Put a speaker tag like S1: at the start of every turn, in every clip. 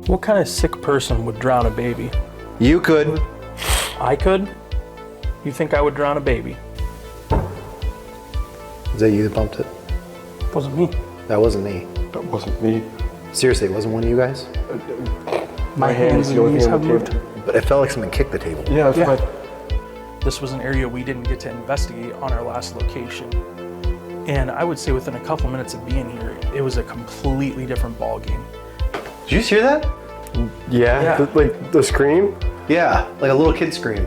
S1: What kind of sick person would drown a baby?
S2: You could.
S1: I could? You think I would drown a baby?
S2: Is that you that bumped it?
S1: Wasn't me.
S2: That wasn't me.
S3: That wasn't me.
S2: Seriously, it wasn't one of you guys?
S1: My hands and knees have moved.
S2: But it felt like someone kicked the table.
S3: Yeah, that's right.
S1: This was an area we didn't get to investigate on our last location. And I would say within a couple minutes of being here, it was a completely different ball game.
S2: Did you just hear that?
S3: Yeah. Like the scream?
S2: Yeah, like a little kid scream.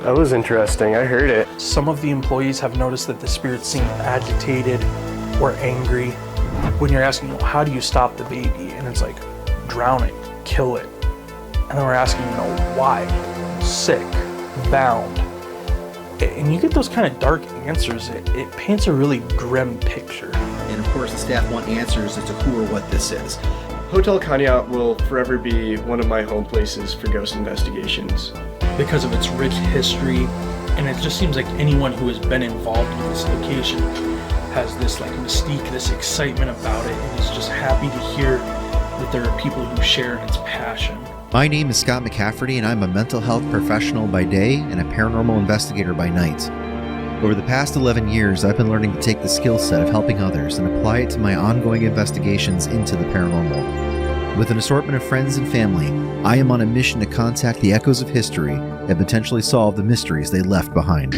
S3: That was interesting. I heard it.
S1: Some of the employees have noticed that the spirits seem agitated or angry. When you're asking, how do you stop the baby? And it's like, drown it, kill it. And then we're asking, why? Sick, bound. And you get those kind of dark answers. It paints a really grim picture.
S4: And of course, the staff want answers as to who or what this is.
S3: Hotel Conneaut will forever be one of my home places for ghost investigations.
S1: Because of its rich history, and it just seems like anyone who has been involved with this location has this like mystique, this excitement about it, and is just happy to hear that there are people who share its passion.
S4: My name is Scott McCafferty, and I'm a mental health professional by day and a paranormal investigator by night. Over the past 11 years, I've been learning to take the skill set of helping others and apply it to my ongoing investigations into the paranormal. With an assortment of friends and family, I am on a mission to contact the echoes of history and potentially solve the mysteries they left behind.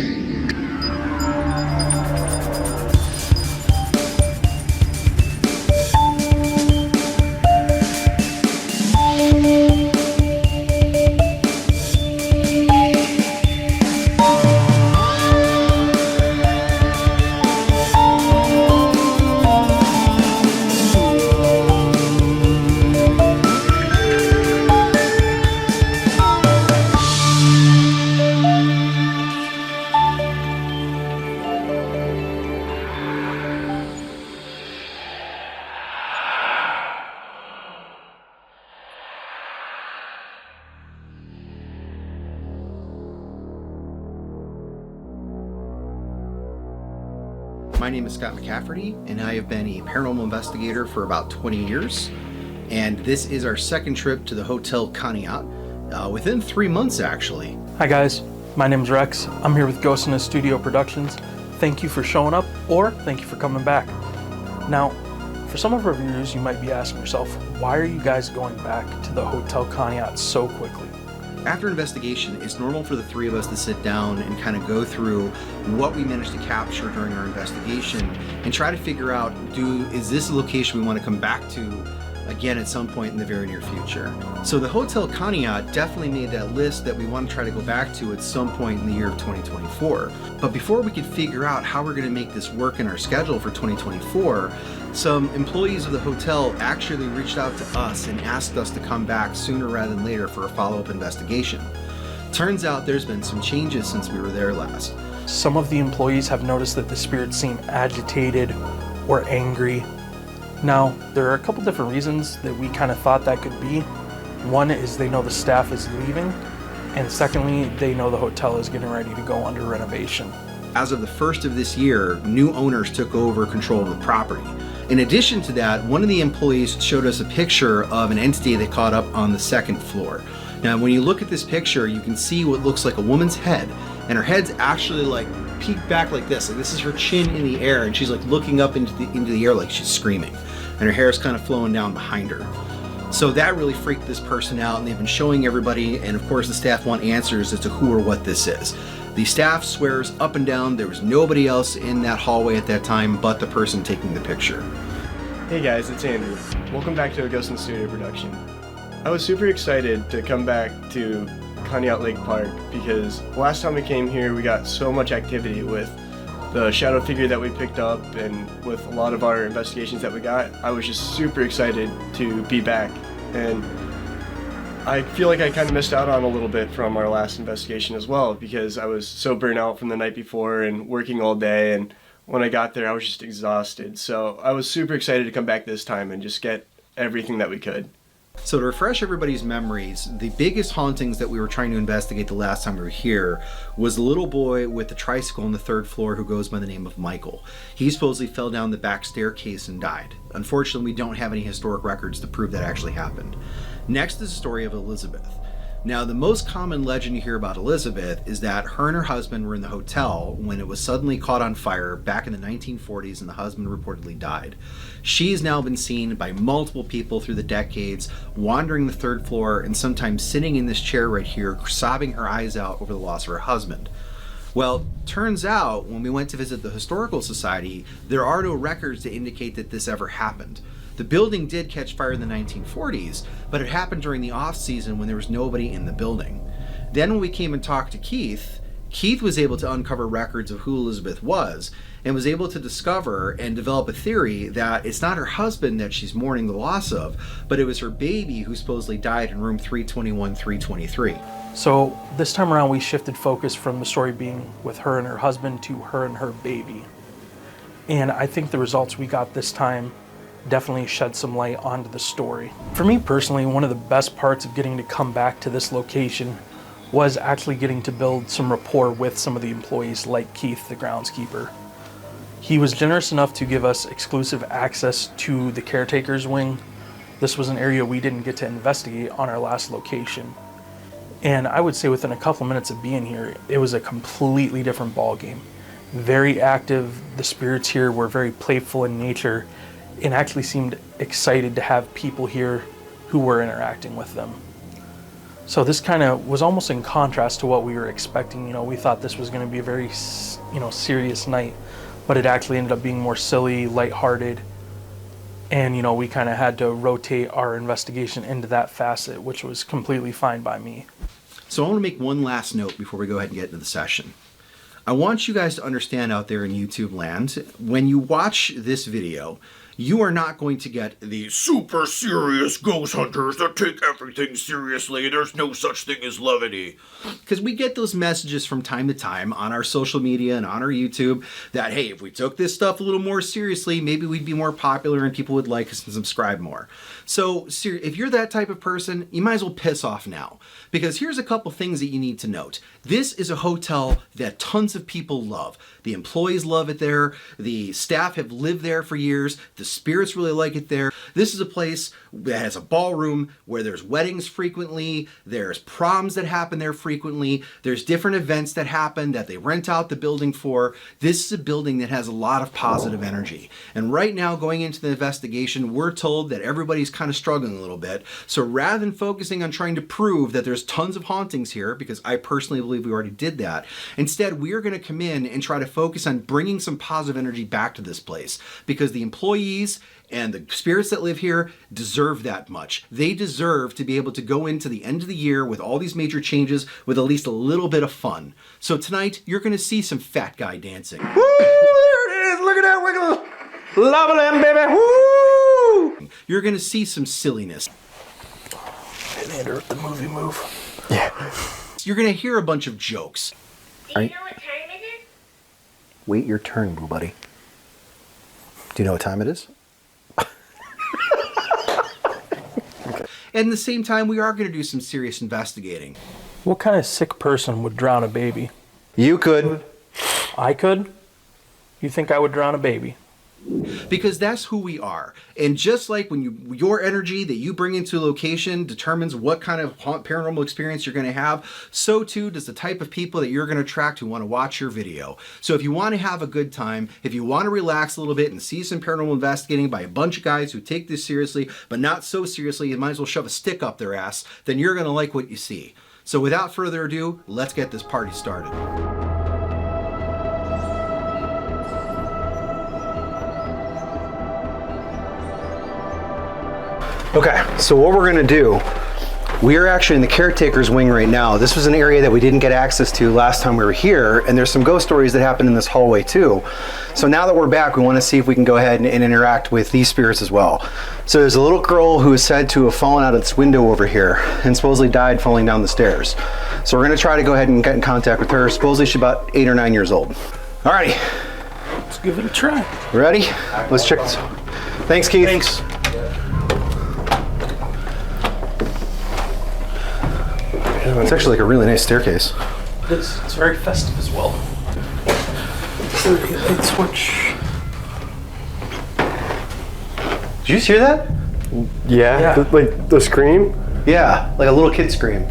S4: My name is Scott McCafferty, and I have been a paranormal investigator for about 20 years. And this is our second trip to the Hotel Conneaut, within 3 months actually.
S1: Hi guys, my name's Rex. I'm here with Ghost in the Studio Productions. Thank you for showing up, or thank you for coming back. Now, for some of our viewers, you might be asking yourself, why are you guys going back to the Hotel Conneaut so quickly?
S4: After investigation, it's normal for the three of us to sit down and kind of go through what we managed to capture during our investigation and try to figure out, is this a location we want to come back to again at some point in the very near future? So the Hotel Conneaut definitely made that list that we want to try to go back to at some point in the year of 2024. But before we could figure out how we're going to make this work in our schedule for 2024, some employees of the hotel actually reached out to us and asked us to come back sooner rather than later for a follow-up investigation. Turns out there's been some changes since we were there last.
S1: Some of the employees have noticed that the spirits seem agitated or angry. Now, there are a couple different reasons that we kind of thought that could be. One is they know the staff is leaving, and secondly, they know the hotel is getting ready to go under renovation.
S4: As of the first of this year, new owners took over control of the property. In addition to that, one of the employees showed us a picture of an entity they caught up on the second floor. Now, when you look at this picture, you can see what looks like a woman's head, and her head's actually like peeked back like this. Like this is her chin in the air, and she's like looking up into the air like she's screaming, and her hair is kind of flowing down behind her. So that really freaked this person out, and they've been showing everybody, and of course the staff want answers as to who or what this is. The staff swears up and down there was nobody else in that hallway at that time but the person taking the picture.
S3: Hey guys, it's Andrew. Welcome back to a Ghost in the Studio production. I was super excited to come back to Conneaut Lake Park because last time we came here we got so much activity with the shadow figure that we picked up and with a lot of our investigations that we got. I was just super excited to be back, and I feel like I kind of missed out on a little bit from our last investigation as well because I was so burnt out from the night before and working all day, and when I got there I was just exhausted. So I was super excited to come back this time and just get everything that we could.
S4: So to refresh everybody's memories, the biggest hauntings that we were trying to investigate the last time we were here was the little boy with the tricycle on the 3rd floor who goes by the name of Michael. He supposedly fell down the back staircase and died. Unfortunately, we don't have any historic records to prove that actually happened. Next is the story of Elizabeth. Now, the most common legend you hear about Elizabeth is that her and her husband were in the hotel when it was suddenly caught on fire back in the 1940s and the husband reportedly died. She's now been seen by multiple people through the decades, wandering the 3rd floor and sometimes sitting in this chair right here, sobbing her eyes out over the loss of her husband. Well, turns out when we went to visit the Historical Society, there are no records to indicate that this ever happened. The building did catch fire in the 1940s, but it happened during the off season when there was nobody in the building. Then when we came and talked to Keith was able to uncover records of who Elizabeth was and was able to discover and develop a theory that it's not her husband that she's mourning the loss of, but it was her baby who supposedly died in room 321, 323.
S1: So this time around we shifted focus from the story being with her and her husband to her and her baby. And I think the results we got this time definitely shed some light onto the story. For me personally, one of the best parts of getting to come back to this location was actually getting to build some rapport with some of the employees like Keith, the groundskeeper. He was generous enough to give us exclusive access to the caretaker's wing. This was an area we didn't get to investigate on our last location. And I would say within a couple minutes of being here, it was a completely different ballgame. Very active, the spirits here were very playful in nature, and actually seemed excited to have people here who were interacting with them. So this kind of was almost in contrast to what we were expecting. You know, we thought this was going to be a very, serious night, but it actually ended up being more silly, lighthearted, and we kind of had to rotate our investigation into that facet, which was completely fine by me.
S4: So I want to make one last note before we go ahead and get into the session. I want you guys to understand out there in YouTube land, when you watch this video, you are not going to get the super serious ghost hunters that take everything seriously. There's no such thing as levity. Because we get those messages from time to time on our social media and on our YouTube that, hey, if we took this stuff a little more seriously, maybe we'd be more popular and people would like us and subscribe more. So if you're that type of person, you might as well piss off now. Because here's a couple things that you need to note. This is a hotel that tons of people love. The employees love it there. The staff have lived there for years. The spirits really like it there. This is a place that has a ballroom where there's weddings frequently. There's proms that happen there frequently. There's different events that happen that they rent out the building for. This is a building that has a lot of positive energy. And right now, going into the investigation, we're told that everybody's kind of struggling a little bit. So rather than focusing on trying to prove that there's tons of hauntings here, because I personally believe we already did that, instead we are going to come in and try to focus on bringing some positive energy back to this place, because the employees and the spirits that live here deserve that much. They deserve to be able to go into the end of the year with all these major changes with at least a little bit of fun. So tonight, you're going to see some fat guy dancing.
S2: Woo! There it is! Look at that wiggle! Love them, baby! Woo!
S4: You're going to see some silliness.
S1: Didn't hit her with the movie move.
S2: Yeah.
S4: You're going to hear a bunch of jokes.
S5: Do you know what time it is?
S2: Wait your turn, boo buddy. Do you know what time it is?
S4: And at the same time, we are going to do some serious investigating.
S1: What kind of sick person would drown a baby?
S2: You could.
S1: I could? You think I would drown a baby?
S4: Because that's who we are. And just like when your energy that you bring into a location determines what kind of paranormal experience you're going to have, so too does the type of people that you're going to attract who want to watch your video. So if you want to have a good time, if you want to relax a little bit and see some paranormal investigating by a bunch of guys who take this seriously, but not so seriously, you might as well shove a stick up their ass, then you're going to like what you see. So without further ado, let's get this party started.
S2: Okay, so what we're gonna do, we are actually in the caretaker's wing right now. This was an area that we didn't get access to last time we were here, and there's some ghost stories that happened in this hallway too. So now that we're back, we wanna see if we can go ahead and interact with these spirits as well. So there's a little girl who is said to have fallen out of this window over here and supposedly died falling down the stairs. So we're gonna try to go ahead and get in contact with her. Supposedly she's about 8 or 9 years old. Alrighty.
S1: Let's give it a try.
S2: Ready? Let's check this. Thanks, Keith.
S1: Thanks.
S2: It's actually like a really nice staircase.
S1: It's very festive as well. Light switch.
S2: Did you just hear that?
S3: Yeah. Like the scream?
S2: Yeah, like a little kid scream.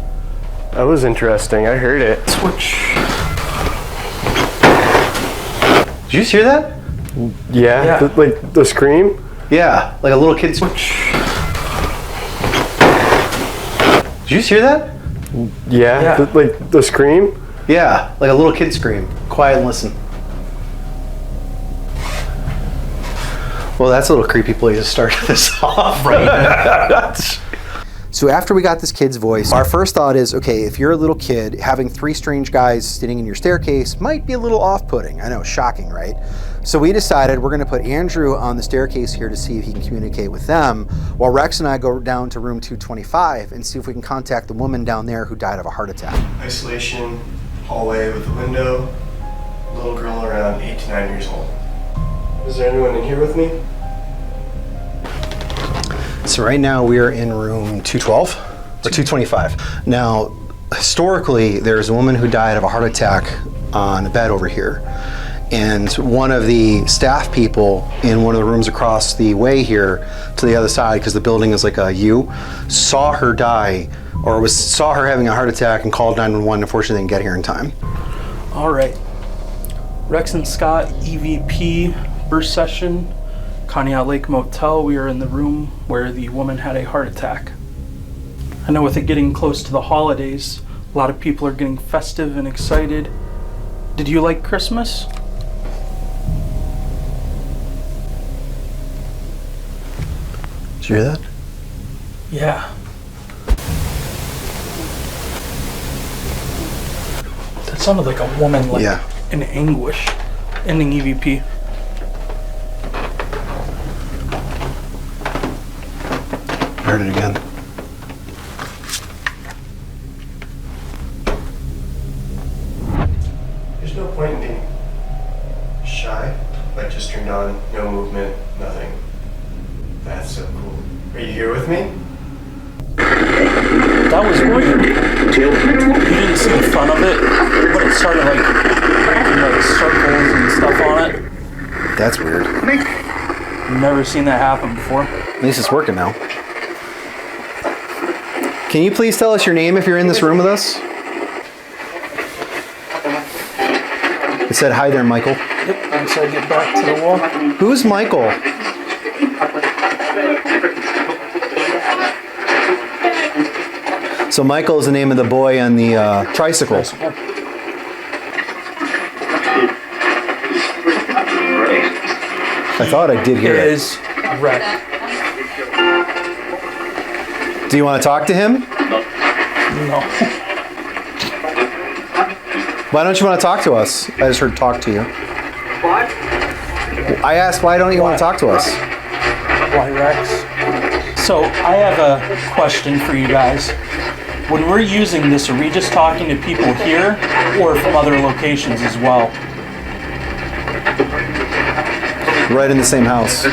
S3: That was interesting. I heard it.
S1: Switch.
S2: Did you just hear that?
S3: Yeah. Like the scream?
S2: Yeah, like a little kid switch. Did you just hear that?
S3: Yeah. Like the scream?
S2: Yeah, like a little kid scream. Quiet and listen. Well, that's a little creepy place to start this off. Right. So after we got this kid's voice, our first thought is, okay, if you're a little kid, having three strange guys sitting in your staircase might be a little off-putting. I know, shocking, right? So we decided we're gonna put Andrew on the staircase here to see if he can communicate with them, while Rex and I go down to room 225 and see if we can contact the woman down there who died of a heart attack.
S3: Isolation, hallway with a window, little girl around 8 to 9 years old. Is there anyone in here with me?
S2: So right now we are in room 212 or 225. Now, historically, there's a woman who died of a heart attack on a bed over here. And one of the staff people in one of the rooms across the way here to the other side, because the building is like a U, saw her die, or saw her having a heart attack and called 911. Unfortunately, they didn't get here in time.
S1: All right. Rex and Scott, EVP, burst session, Conneaut Lake Motel. We are in the room where the woman had a heart attack. I know with it getting close to the holidays, a lot of people are getting festive and excited. Did you like Christmas?
S2: Did you hear that?
S1: Yeah. That sounded like a woman, like in anguish. Ending EVP.
S2: I heard it again.
S3: There's no point in being shy. Like just turned on, no movement, nothing. That's so cool. Are you here with me?
S1: That was weird. You didn't see the front of it, but it started like circles and stuff on it.
S2: That's weird.
S1: Never seen that happen before.
S2: At least it's working now. Can you please tell us your name if you're in this room with us? It said, "Hi there, Michael."
S1: Yep, once I get back to the wall.
S2: Who's Michael? So Michael is the name of the boy on the tricycle. I thought I did hear it.
S1: It is Rex.
S2: Do you want to talk to him?
S1: No.
S2: Why don't you want to talk to us? I just heard talk to you.
S5: What?
S2: I asked, why don't you want to talk to us?
S1: Why, Rex? So, I have a question for you guys. When we're using this, are we just talking to people here or from other locations as well?
S2: Right in the same house.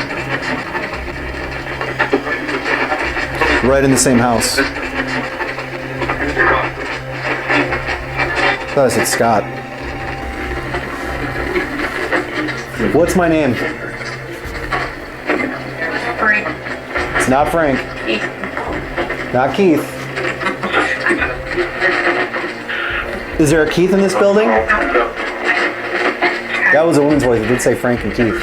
S2: Right in the same house. I thought I said Scott. What's my name?
S5: Frank.
S2: It's not Frank. Not Keith. Is there a Keith in this building? That was a woman's voice. It did say Frank and Keith.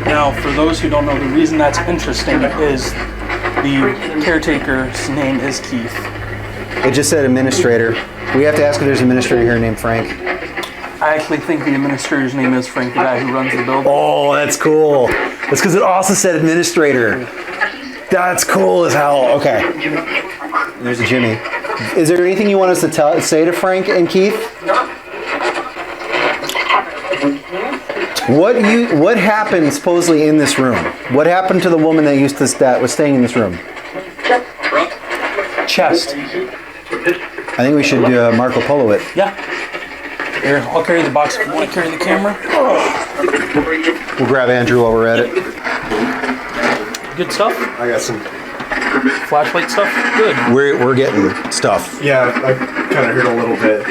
S1: Now, for those who don't know, the reason that's interesting is the caretaker's name is Keith.
S2: It just said administrator. We have to ask if there's an administrator here named Frank.
S1: I actually think the administrator's name is Frank, the guy who runs the building.
S2: Oh, that's cool. That's because it also said administrator. That's cool as hell. Okay. There's a Jimmy. Is there anything you want us to say to Frank and Keith? What happened supposedly in this room? What happened to the woman that was staying in this room?
S1: Chest.
S2: I think we should Marco Polo it.
S1: Yeah. Here, I'll carry the box if you want to carry the camera.
S2: We'll grab Andrew while we're at it.
S1: Good stuff?
S3: I got some
S1: Flashlight stuff? Good.
S2: We're getting stuff.
S3: Yeah, I kind of heard a little bit.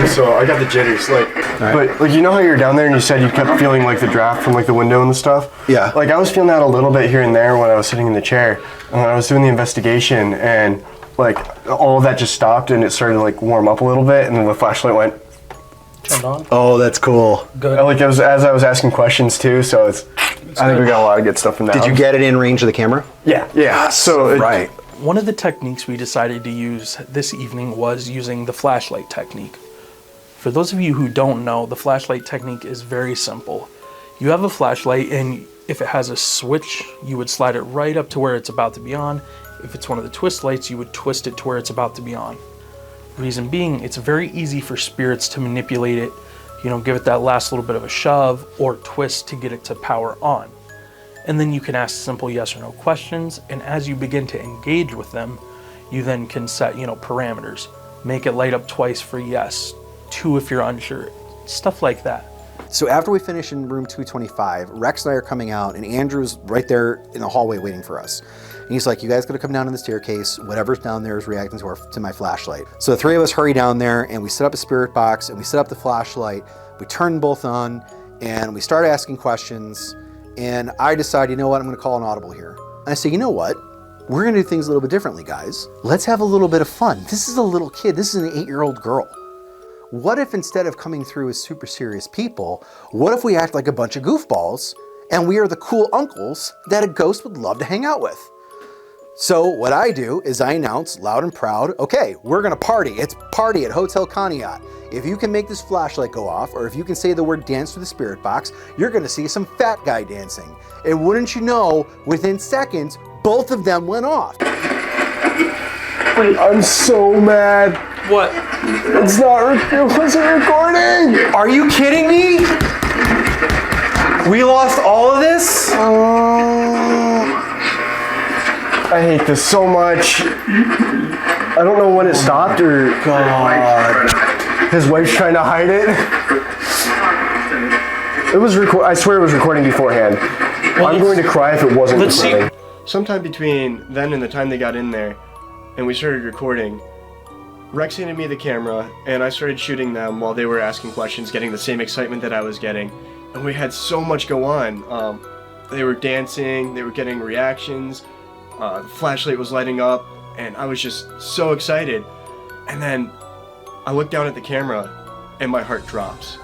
S3: So I got the jitters, like, but like you know how you're down there and you said you kept feeling like the draft from like the window and the stuff.
S2: Yeah.
S3: Like I was feeling that a little bit here and there when I was sitting in the chair, and when I was doing the investigation, and like all of that just stopped and it started to like warm up a little bit, and then the flashlight went.
S1: Turned on.
S2: Oh, that's cool.
S1: Good.
S3: Like it was as I was asking questions too, so it's. I think we got a lot of good stuff from that.
S2: Did you get it in range of the camera?
S3: Yeah. So
S2: Right.
S1: One of the techniques we decided to use this evening was using the flashlight technique. For those of you who don't know, the flashlight technique is very simple. You have a flashlight, and if it has a switch, you would slide it right up to where it's about to be on. If it's one of the twist lights, you would twist it to where it's about to be on. Reason being, it's very easy for spirits to manipulate it, give it that last little bit of a shove or twist to get it to power on. And then you can ask simple yes or no questions, and as you begin to engage with them, you then can set, parameters. Make it light up twice for yes, 2 if you're unsure, stuff like that.
S2: So after we finish in room 225, Rex and I are coming out, and Andrew's right there in the hallway waiting for us. And he's like, you guys gotta come down to the staircase. Whatever's down there is reacting to my flashlight. So the 3 of us hurry down there, and we set up a spirit box, and we set up the flashlight. We turn them both on, and we start asking questions. And I decide, you know what, I'm gonna call an audible here. And I say, you know what? We're gonna do things a little bit differently, guys. Let's have a little bit of fun. This is a little kid, this is an 8-year-old girl. What if instead of coming through as super serious people, what if we act like a bunch of goofballs and we are the cool uncles that a ghost would love to hang out with? So what I do is I announce loud and proud, okay, we're gonna party. It's party at Hotel Conneaut. If you can make this flashlight go off, or if you can say the word dance through the spirit box, you're gonna see some fat guy dancing. And wouldn't you know, within seconds, both of them went off.
S3: Wait, I'm so mad.
S1: What?
S3: It wasn't recording.
S2: Are you kidding me? We lost all of this?
S3: I hate this so much. I don't know when it stopped or.
S2: God.
S3: His wife's trying to hide it. It was I swear it was recording beforehand. I'm going to cry if it wasn't recording. Sometime between then and the time they got in there and we started recording, Rex handed me the camera and I started shooting them while they were asking questions, getting the same excitement that I was getting. And we had so much go on. They were dancing, they were getting reactions, the flashlight was lighting up, and I was just so excited. And then I look down at the camera and my heart drops.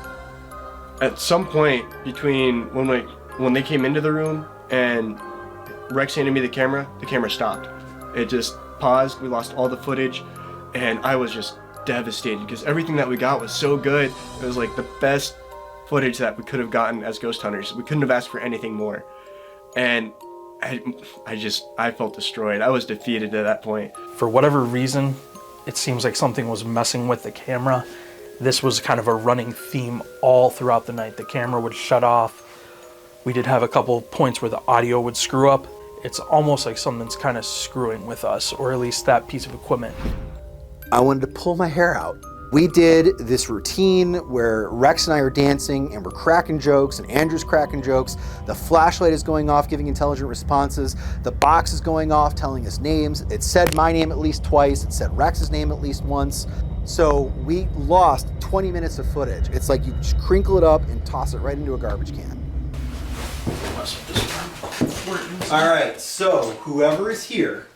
S3: At some point between when they came into the room and Rex handed me the camera stopped. It just paused, we lost all the footage, and I was just devastated because everything that we got was so good. It was like the best footage that we could have gotten as ghost hunters. We couldn't have asked for anything more. And I felt destroyed. I was defeated at that point.
S1: For whatever reason, it seems like something was messing with the camera. This was kind of a running theme all throughout the night. The camera would shut off. We did have a couple points where the audio would screw up. It's almost like something's kind of screwing with us, or at least that piece of equipment.
S2: I wanted to pull my hair out. We did this routine where Rex and I are dancing and we're cracking jokes and Andrew's cracking jokes. The flashlight is going off, giving intelligent responses. The box is going off, telling us names. It said my name at least twice. It said Rex's name at least once. So we lost 20 minutes of footage. It's like you just crinkle it up and toss it right into a garbage can. All right, so whoever is here,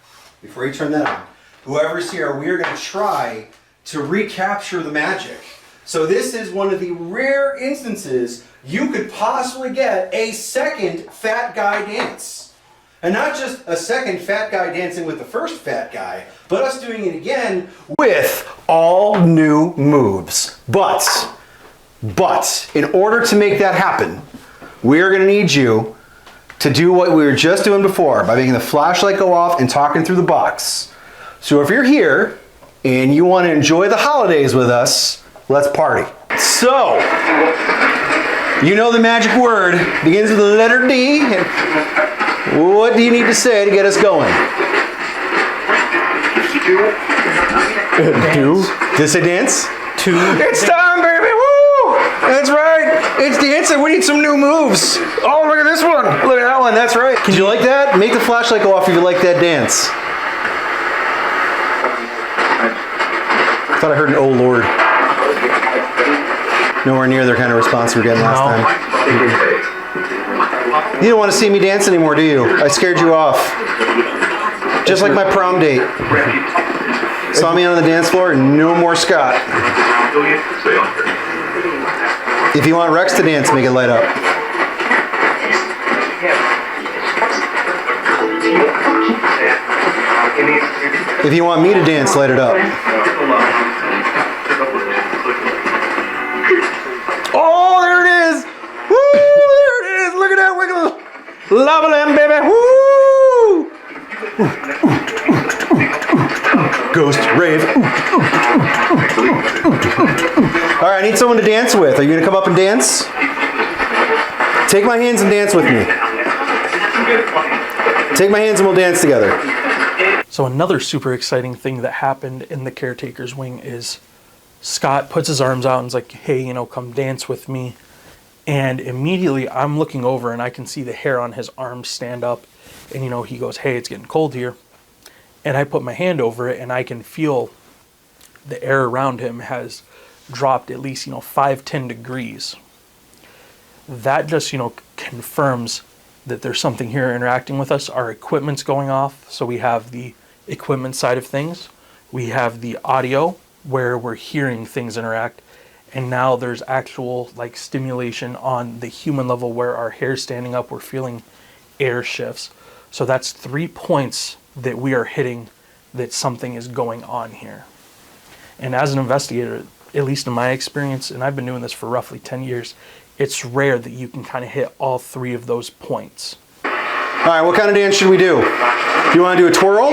S2: before you turn that on, whoever's here, we are going to try to recapture the magic. So this is one of the rare instances you could possibly get a second fat guy dance. And not just a second fat guy dancing with the first fat guy, but us doing it again with all new moves. But in order to make that happen, we are going to need you to do what we were just doing before by making the flashlight go off and talking through the box. So if you're here and you want to enjoy the holidays with us, let's party. So, you know the magic word begins with the letter D. What do you need to say to get us going? Do? Did it say dance?
S1: Two.
S2: It's time, baby! Woo! That's right. It's dancing. We need some new moves. Oh, look at this one. Look at that one. That's right. Did you like that? Make the flashlight go off if you like that dance. I thought I heard an oh Lord. Nowhere near the kind of response we were getting last time. You don't want to see me dance anymore, do you? I scared you off. Just like my prom date. Saw me on the dance floor, no more Scott. If you want Rex to dance, make it light up. If you want me to dance, light it up. Oh, there it is! Woo! There it is! Look at that wiggle! Lava lamb, baby! Woo! Ghost rave. All right, I need someone to dance with. Are you gonna come up and dance? Take my hands and dance with me. Take my hands and we'll dance together.
S1: So another super exciting thing that happened in the caretaker's wing is Scott puts his arms out and is like, hey, you know, come dance with me. And immediately I'm looking over and I can see the hair on his arms stand up. And, you know, he goes, hey, it's getting cold here. And I put my hand over it and I can feel the air around him has dropped at least, 5-10 degrees. That just, confirms that there's something here interacting with us. Our equipment's going off. So we have the equipment side of things. We have the audio where we're hearing things interact. And now there's actual stimulation on the human level where our hair's standing up. We're feeling air shifts. So that's 3 points that we are hitting that something is going on here. And as an investigator, at least in my experience, and I've been doing this for roughly 10 years, it's rare that you can kind of hit all 3 of those points.
S2: All right, what kind of dance should we do? Do you want to do a twirl?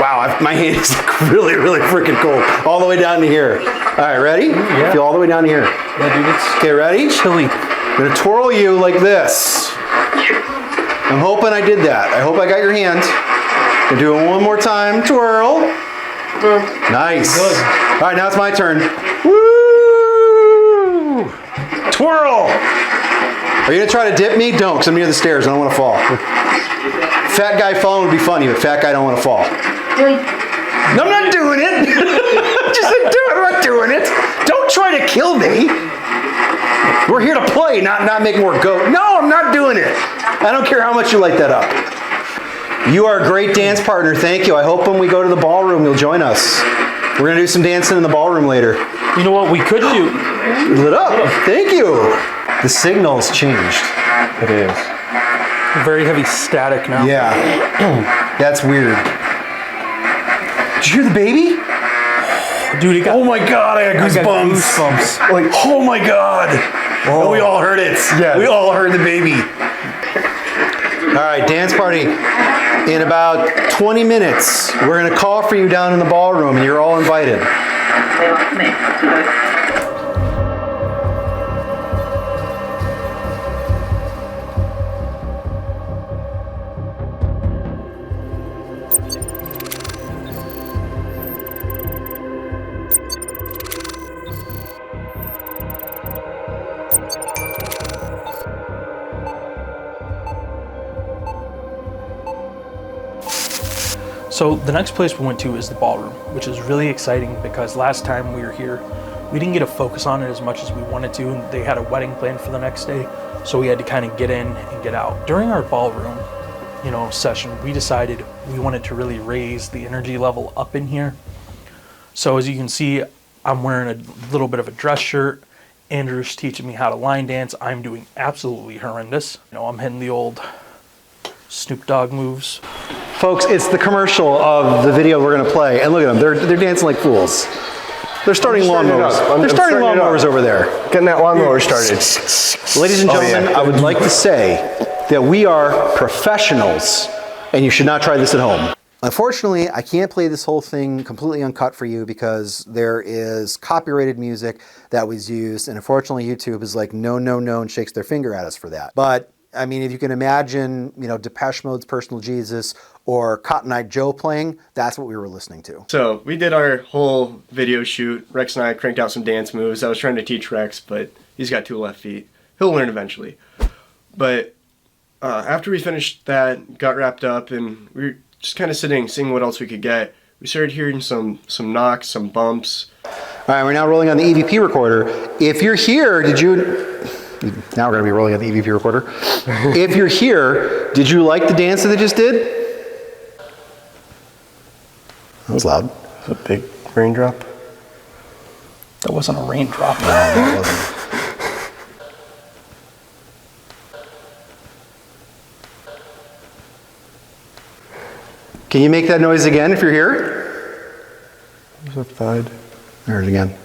S2: Wow, my hand is really, really freaking cold. All the way down to here. All right, ready?
S1: Yeah.
S2: Feel all the way down to here.
S1: Yeah, dude, it's
S2: Okay, ready?
S1: chilly.
S2: I'm gonna twirl you like this. I'm hoping I did that. I hope I got your hand. Gonna do it one more time. Twirl. Nice.
S1: Good.
S2: All right, now it's my turn. Woo! Twirl. Are you gonna try to dip me? Don't, because I'm near the stairs. I don't want to fall. Fat guy falling would be funny, but fat guy don't want to fall. No, I'm not doing it. Just said do it. I'm not doing it. Don't try to kill me. We're here to play, not make more goat. No, I'm not doing it. I don't care how much you light that up. You are a great dance partner. Thank you. I hope when we go to the ballroom, you'll join us. We're gonna do some dancing in the ballroom later.
S1: You know what we could do?
S2: Lit up. Thank you. The signal's changed.
S3: It is.
S1: Very heavy static now.
S2: Yeah. That's weird. Did you hear the baby?
S1: Dude, it got,
S2: Oh my god, I got
S1: I got
S2: goosebumps.
S1: goosebumps.
S2: Like, oh my god. Oh. We all heard it.
S3: Yeah.
S2: We all heard the baby. All right, dance party. In about 20 minutes, we're gonna call for you down in the ballroom and you're all invited.
S1: So the next place we went to is the ballroom, which is really exciting because last time we were here, we didn't get a focus on it as much as we wanted to. And they had a wedding planned for the next day, so we had to kind of get in and get out. During our ballroom, session, we decided we wanted to really raise the energy level up in here. So as you can see, I'm wearing a little bit of a dress shirt. Andrew's teaching me how to line dance. I'm doing absolutely horrendous. I'm hitting the old Snoop Dogg moves.
S2: Folks, it's the commercial of the video we're gonna play. And look at them, they're dancing like fools. They're starting lawnmowers. They're starting lawnmowers over there.
S3: Getting that lawnmower started.
S2: Ladies and gentlemen, I would like to say that we are professionals and you should not try this at home. Unfortunately, I can't play this whole thing completely uncut for you because there is copyrighted music that was used, and unfortunately YouTube is like, no, and shakes their finger at us for that. But I mean, if you can imagine, Depeche Mode's Personal Jesus or Cotton Eye Joe playing, that's what we were listening to.
S3: So we did our whole video shoot. Rex and I cranked out some dance moves. I was trying to teach Rex, but he's got 2 left feet. He'll learn eventually. But after we finished that, got wrapped up, and we were just kind of sitting, seeing what else we could get. We started hearing some knocks, some bumps.
S2: All right, we're now rolling on the EVP recorder. If you're here, did you... Now we're going to be rolling on the EVP recorder. If you're here, did you like the dance that they just did? That was loud.
S3: A big raindrop.
S1: That wasn't a raindrop.
S2: No, that wasn't. Can you make that noise again if you're here?
S3: There's a thud.
S2: I heard it again.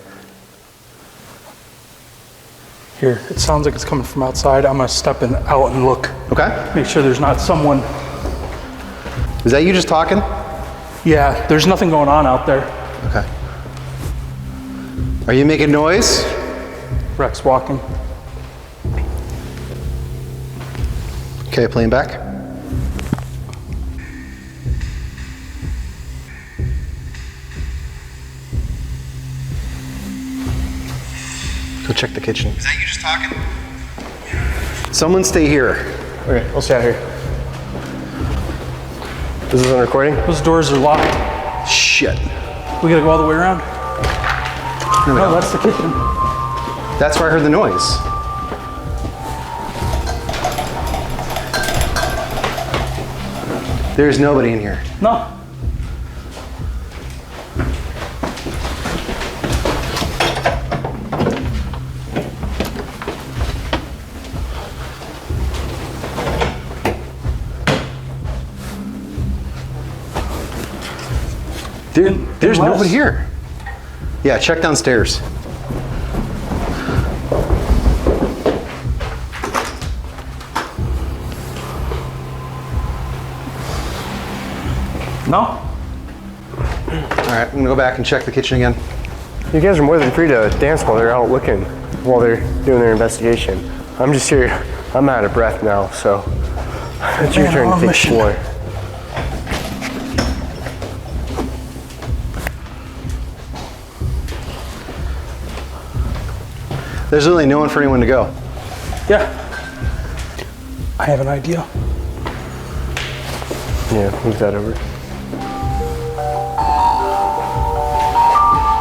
S1: Here, it sounds like it's coming from outside. I'm gonna step out and look.
S2: Okay.
S1: Make sure there's not someone.
S2: Is that you just talking?
S1: Yeah, there's nothing going on out there.
S2: Okay. Are you making noise?
S1: Rex walking.
S2: Okay, playing back. Go check the kitchen. Is that you just talking? Someone stay here.
S3: Okay, I'll stay out here. This isn't recording?
S1: Those doors are locked.
S2: Shit.
S1: We gotta go all the way around.
S2: Here we
S1: No,
S2: go.
S1: that's the kitchen.
S2: That's where I heard the noise. There's nobody in here.
S1: No.
S2: There's
S1: Unless-
S2: nobody here. Yeah, check downstairs.
S1: No?
S2: All right, I'm gonna go back and check the kitchen again.
S3: You guys are more than free to dance while they're out looking, while they're doing their investigation. I'm just here. I'm out of breath now, so it's your
S1: Man,
S3: turn
S1: on
S3: to
S1: a
S3: take the
S1: mission.
S3: floor.
S2: There's really no one for anyone to go.
S1: Yeah. I have an idea.
S3: Yeah, move that over.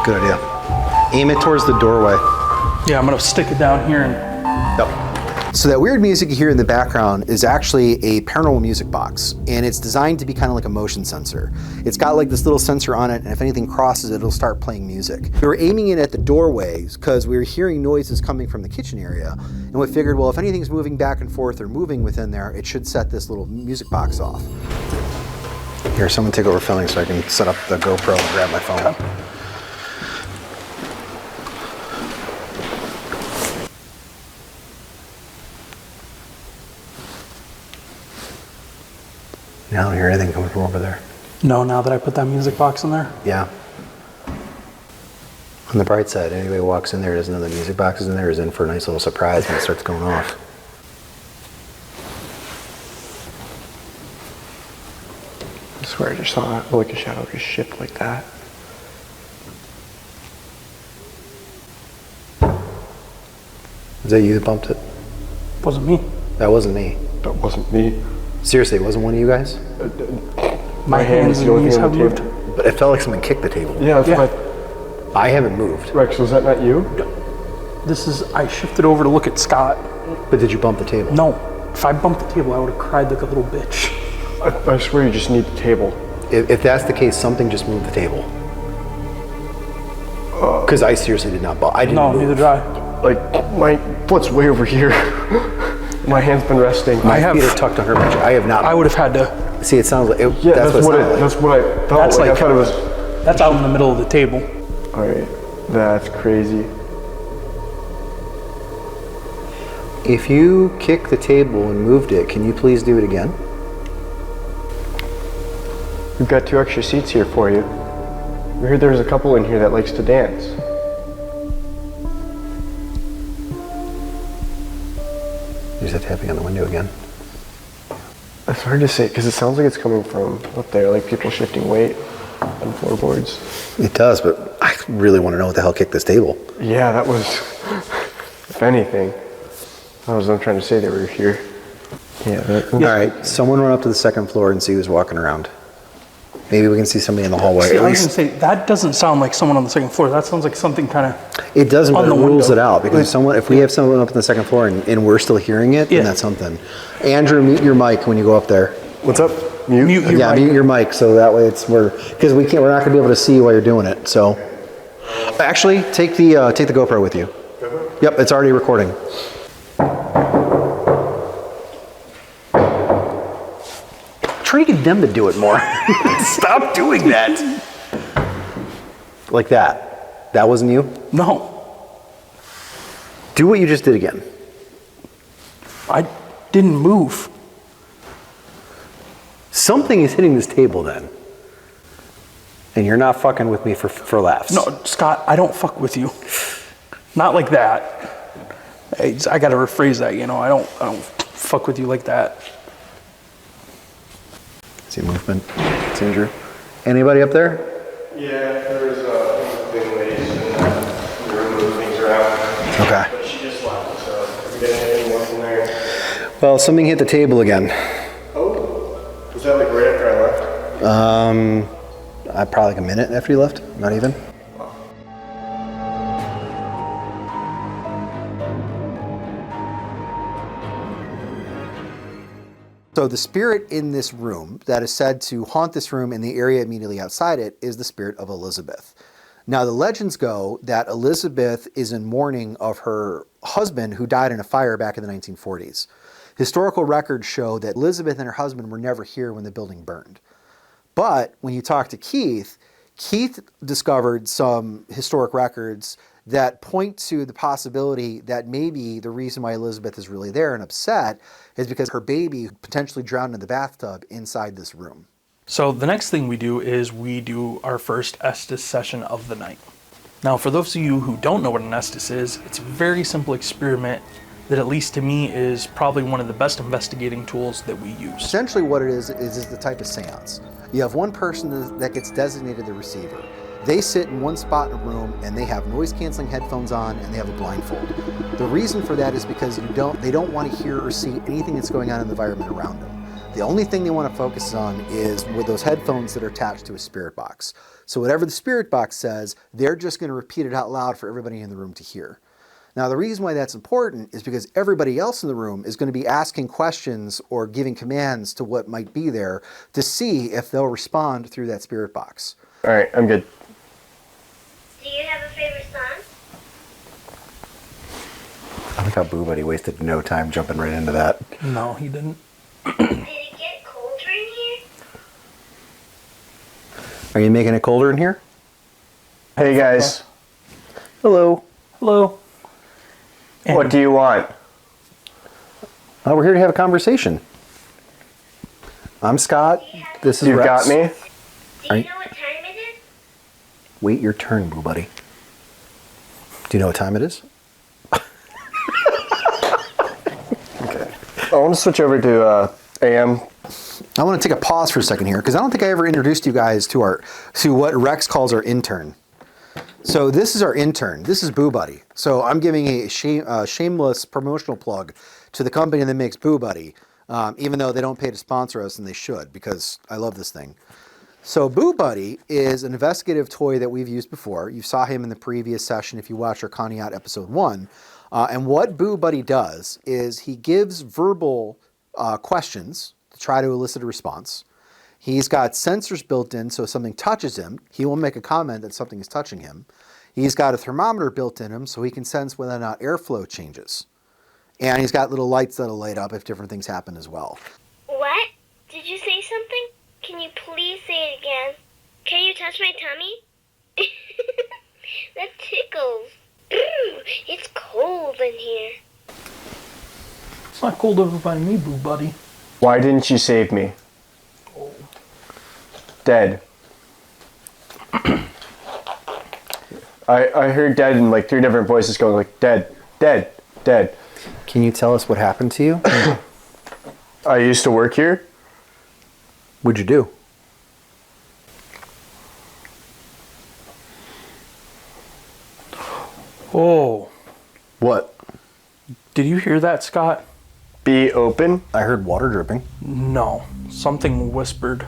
S2: Good idea. Aim it towards the doorway.
S1: Yeah, I'm gonna stick it down here and
S2: Yep. So that weird music you hear in the background is actually a paranormal music box, and it's designed to be kind of like a motion sensor. It's got like this little sensor on it, and if anything crosses it, it'll start playing music. We were aiming it at the doorways because we were hearing noises coming from the kitchen area, and we figured, well, if anything's moving back and forth or moving within there, it should set this little music box off. Here, someone take over filming so I can set up the GoPro and grab my phone. Now I don't hear anything coming from over there.
S1: no, now that I put that music box in there.
S2: Yeah. On the bright side, anybody who walks in there doesn't know the music box is in there is in for a nice little surprise when it starts going off.
S3: I swear I just saw like a shadow just shift like that.
S2: Is that you that bumped it?
S1: Wasn't me.
S2: That wasn't me.
S3: That wasn't me.
S2: Seriously, it wasn't one of you guys?
S1: My hands
S3: is
S1: and
S3: the only
S1: knees
S3: thing on
S1: have
S3: the
S1: moved.
S3: table.
S2: But it felt like someone kicked the table.
S3: Yeah, that's
S1: Yeah.
S3: what
S2: I haven't moved.
S3: Rex, was that not you?
S1: This is, I shifted over to look at Scott.
S2: But did you bump the table?
S1: No, if I bumped the table, I would have cried like a little bitch.
S3: I swear you just need the table.
S2: If that's the case, something just moved the table. Because I seriously did not bump. I didn't
S1: No,
S2: move.
S1: neither did I.
S3: Like, my foot's way over here. My hand's been resting.
S2: My feet are tucked under my chair. I have not.
S1: I would have had to,
S2: See, it sounds like
S3: Yeah,
S2: that's what it sounded like.
S3: that's what I felt
S1: That's
S3: like.
S1: like-
S3: I thought it was.
S1: that's out in the middle of the table.
S3: Alright, that's crazy.
S2: If you kicked the table and moved it, can you please do it again?
S3: We've got 2 extra seats here for you. We heard there's a couple in here that likes to dance.
S2: Use that tapping on the window again.
S3: It's hard to say because it sounds like it's coming from up there, like people shifting weight on floorboards.
S2: It does, but I really want to know what the hell kicked this table.
S3: Yeah, that was, if anything, that was what I'm trying to say, they were here. Yeah.
S2: All right, someone run up to the second floor and see who's walking around. Maybe we can see somebody in the hallway.
S1: See,
S2: At
S1: I was
S2: least
S1: gonna say, that doesn't sound like someone on the second floor. That sounds like something kind of...
S2: it doesn't, but
S1: on
S2: it
S1: the
S2: rules
S1: window.
S2: it out because if we have someone up on the second floor and we're still hearing it,
S1: Yeah.
S2: then that's something. Andrew, mute your mic when you go up there.
S3: What's up? Mute?
S1: Mute your mic.
S2: Mute your mic so that way because we're not gonna be able to see you while you're doing it. So, actually, take the GoPro with you. Yep, it's already recording. Try to get them to do it more. Stop doing that. Like that. That wasn't you?
S1: No,
S2: Do what you just did again.
S1: I didn't move.
S2: Something is hitting this table then. And you're not fucking with me for laughs.
S1: No, Scott, I don't fuck with you. Not like that. I gotta rephrase that, I don't fuck with you like that.
S2: See movement. It's Andrew. Anybody up there?
S3: Yeah, there was a thing ladies and we were moving things around.
S2: Okay.
S3: But she just left, so we didn't anything more from there.
S2: Well, something hit the table again.
S3: Oh, was that like right after I left?
S2: Probably like a minute after you left. Not even. So the spirit in this room that is said to haunt this room in the area immediately outside it is the spirit of Elizabeth. Now the legends go that Elizabeth is in mourning of her husband who died in a fire back in the 1940s. Historical records show that Elizabeth and her husband were never here when the building burned. But when you talk to Keith discovered some historic records that point to the possibility that maybe the reason why Elizabeth is really there and upset is because her baby potentially drowned in the bathtub inside this room.
S1: So the next thing we do is we do our first Estes session of the night. Now, for those of you who don't know what an Estes is, it's a very simple experiment that, at least to me, is probably one of the best investigating tools that we use.
S2: Essentially what it is the type of seance. You have one person that gets designated the receiver. They sit in one spot in a room and they have noise-canceling headphones on and they have a blindfold. The reason for that is because they don't want to hear or see anything that's going on in the environment around them. The only thing they want to focus on is with those headphones that are attached to a spirit box. So whatever the spirit box says, they're just going to repeat it out loud for everybody in the room to hear. Now, the reason why that's important is because everybody else in the room is going to be asking questions or giving commands to what might be there to see if they'll respond through that spirit box.
S3: All right, I'm good.
S5: Do you have a favorite song?
S2: I like how Boo Buddy wasted no time jumping right into that.
S1: No, he didn't.
S5: Did it get colder in here?
S2: Are you making it colder in here?
S3: Hey guys,
S2: Hello.
S1: Hello.
S3: what do you want?
S2: We're here to have a conversation. I'm Scott. This is
S3: You've
S2: Rex.
S3: got me?
S5: Do
S2: Are
S5: you
S2: you-
S5: know what time it is?
S2: Wait your turn, Boo Buddy. Do you know what time it is?
S3: Okay. I want to switch over to AM.
S2: I want to take a pause for a second here because I don't think I ever introduced you guys to what Rex calls our intern. So this is our intern. This is Boo Buddy. So I'm giving a shameless promotional plug to the company that makes Boo Buddy, even though they don't pay to sponsor us, and they should because I love this thing. So Boo Buddy is an investigative toy that we've used before. You saw him in the previous session if you watched our Conneaut episode 1. And what Boo Buddy does is he gives verbal questions to try to elicit a response. He's got sensors built in, so if something touches him, he will make a comment that something is touching him. He's got a thermometer built in him, so he can sense whether or not airflow changes. And he's got little lights that'll light up if different things happen as well.
S5: What? Did you say something? Can you please say it again? Can you touch my tummy? That tickles. It's cold in here.
S1: It's not cold over by me, Boo Buddy.
S3: Why didn't you save me? Dead. I heard dead in like 3 different voices going like dead, dead.
S2: Can you tell us what happened to you?
S3: I used to work here.
S2: What'd you do?
S1: Oh,
S2: What?
S1: did you hear that, Scott?
S3: Be open.
S2: I heard water dripping.
S1: No, something whispered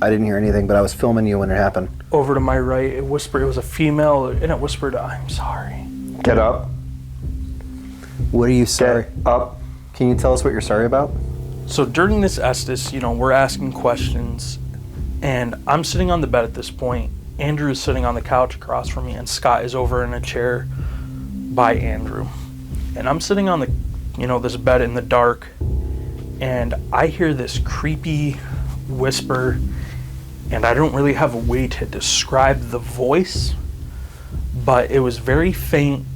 S2: I didn't hear anything, but I was filming you when it happened.
S1: over to my right. It whispered, it was a female, and it whispered, "I'm sorry."
S3: Get up.
S2: What are you sorry?
S3: Get up.
S2: Can you tell us what you're sorry about?
S1: So during this Estes, we're asking questions, and I'm sitting on the bed at this point. Andrew is sitting on the couch across from me, and Scott is over in a chair by Andrew. And I'm sitting on the, this bed in the dark, and I hear this creepy whisper, and I don't really have a way to describe the voice, but it was very faint,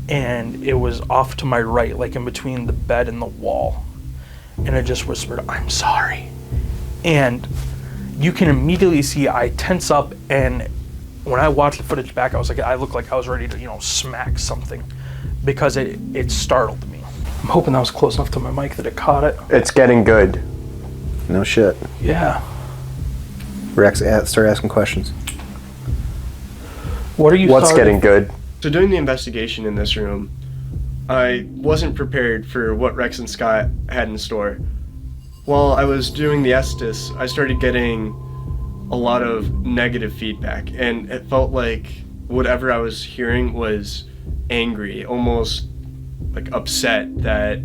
S1: and it was off to my right, like in between the bed and the wall. And it just whispered, "I'm sorry." And you can immediately see I tense up, and when I watched the footage back, I looked like I was ready to, smack something, because it startled me. I'm hoping that was close enough to my mic that it caught it.
S3: It's getting good.
S2: No shit.
S1: Yeah.
S2: Rex, start asking questions.
S1: What are you
S3: What's
S1: sorry?
S3: getting good? So doing the investigation in this room, I wasn't prepared for what Rex and Scott had in store. While I was doing the Estes, I started getting a lot of negative feedback, and it felt like whatever I was hearing was angry, almost like upset that